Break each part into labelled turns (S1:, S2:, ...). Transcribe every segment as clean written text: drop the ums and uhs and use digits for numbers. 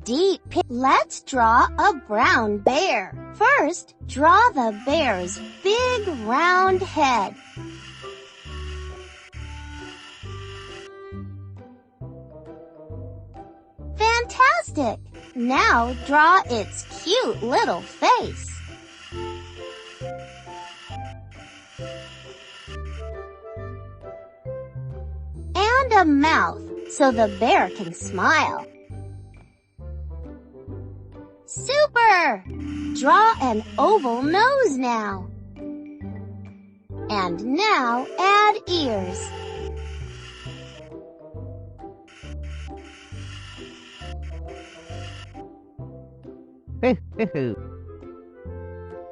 S1: Deep. Let's draw a brown bear. First, draw the bear's big round head. Fantastic! Now draw its cute little face. And a mouth so the bear can smile. Super! Draw an oval nose now. And now add ears.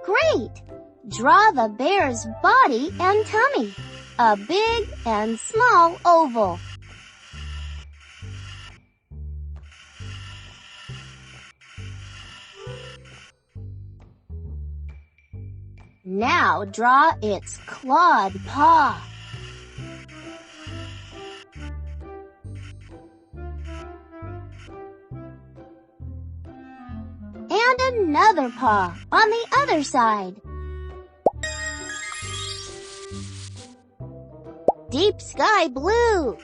S1: Great! Draw the bear's body and tummy. A big and small oval. Now draw its clawed paw. And another paw on the other side. Deep sky blue.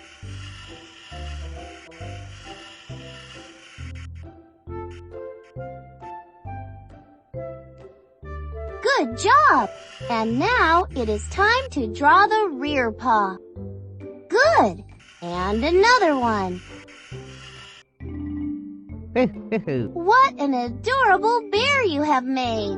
S1: Good job! And now it is time to draw the rear paw. Good! And another one. What an adorable bear you have made!